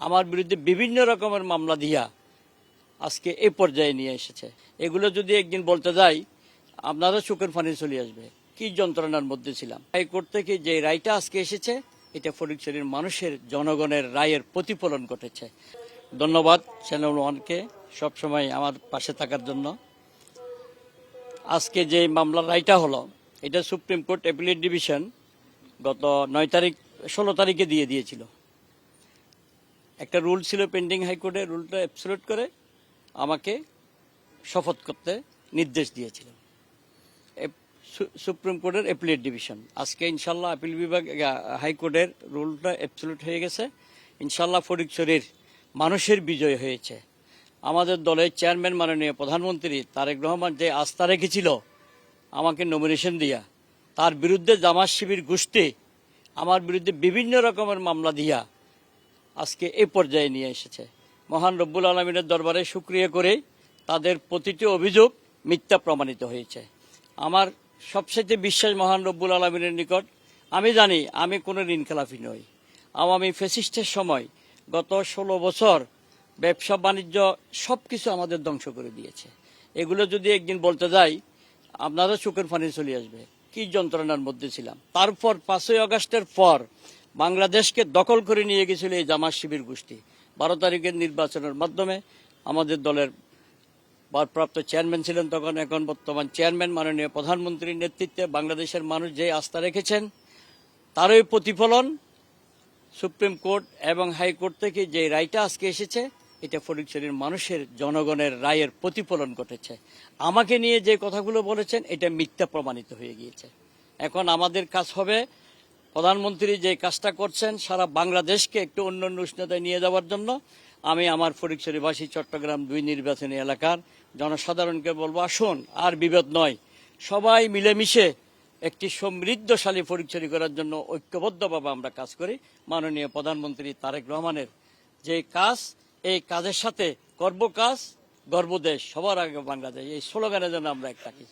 আমার বিরুদ্ধে বিভিন্ন রকমের মামলা দিয়া আজকে এই পর্যায়ে নিয়ে এসেছে। এগুলো যদি একদিন বলতে যাই আপনারও চোখের পানি চলে আসবে, কি যন্ত্রণার মধ্যে ছিলাম। হাইকোর্ট থেকে যে রায়টা আজকে এসেছে এটা ফটিকছড়ির মানুষের জনগণের রায়ের প্রতিফলন ঘটেছে। ধন্যবাদ চ্যানেল ওয়ানকে সবসময় আমার পাশে থাকার জন্য। আজকে যে মামলার রায়টা হলো এটা সুপ্রিম কোর্ট অ্যাপিলেট ডিভিশন গত 16 তারিখে দিয়ে দিয়েছিল। একটা রুল ছিল পেন্ডিং হাইকোর্টে, রুলটা অ্যাবসলিউট করে আমাকে শপথ করতে নির্দেশ দিয়েছিল সুপ্রিম কোর্টের অ্যাপিলেট ডিভিশন। আজকে ইনশাল্লাহ আপিল বিভাগ হাইকোর্টের রুলটা অ্যাবসলিউট হয়ে গেছে। ইনশাল্লাহ ফটিকছড়ির মানুষের বিজয় হয়েছে। আমাদের দলের চেয়ারম্যান মাননীয় প্রধানমন্ত্রী তারেক রহমান যে আস্থা রেখেছিল আমাকে নমিনেশন দিয়া, তার বিরুদ্ধে জামাত শিবির গোষ্ঠী আমার বিরুদ্ধে বিভিন্ন রকমের মামলা দিয়া আজকে এই পর্যায়ে নিয়ে এসেছে। মহান রব্বুল আলমিনের দরবারে শুকরিয়া করে তাদের প্রতিটি অভিযোগ মিথ্যা প্রমাণিত হয়েছে। আমার সবচেয়ে বিশ্বাস মহান রব্বুল আলমিনের নিকট। আমি জানি আমি কোনো ঋণ খেলাফি নই। আওয়ামী ফ্যাসিস্টের সময় গত 16 বছর ব্যবসা বাণিজ্য সবকিছু আমাদের ধ্বংস করে দিয়েছে। এগুলো যদি একদিন বলতে যাই আপনারও চোখের পানি চলে আসবে, কি যন্ত্রণার মধ্যে ছিলাম। তারপর 5ই আগস্টের পর বাংলাদেশকে দখল করে নিয়ে গেছিল এই জামাত শিবির গোষ্ঠী। 12 তারিখের নির্বাচনের মাধ্যমে আমাদের দলের ভারপ্রাপ্ত চেয়ারম্যান ছিলেন তখন, এখন বর্তমান চেয়ারম্যান মাননীয় প্রধানমন্ত্রীর নেতৃত্বে বাংলাদেশের মানুষ যে আস্থা রেখেছেন তারই প্রতিফলন সুপ্রিম কোর্ট এবং হাইকোর্ট থেকে যে রায়টা আজকে এসেছে এটা ফটিকছড়ির মানুষের জনগণের রায়ের প্রতিফলন ঘটেছে। আমাকে নিয়ে যে কথাগুলো বলেছেন এটা মিথ্যা প্রমাণিত হয়ে গিয়েছে। এখন আমাদের কাজ হবে প্রধানমন্ত্রী যে কাজটা করছেন সারা বাংলাদেশকে একটু অন্য উষ্ণতায় নিয়ে যাওয়ার জন্য। আমি আমার ফটিকছড়িবাসী চট্টগ্রাম 2 নির্বাচনী এলাকার জনসাধারণকে বলবো, আসুন আর বিভেদ নয়, সবাই মিলেমিশে একটি সমৃদ্ধশালী ফটিকছড়ি করার জন্য ঐক্যবদ্ধভাবে আমরা কাজ করি। মাননীয় প্রধানমন্ত্রী তারেক রহমানের যে কাজ, এই কাজের সাথে করব কাজ, গর্ব দেশ, সবার আগে বাংলাদেশ, এই স্লোগানের জন্য আমরা এক থাকি।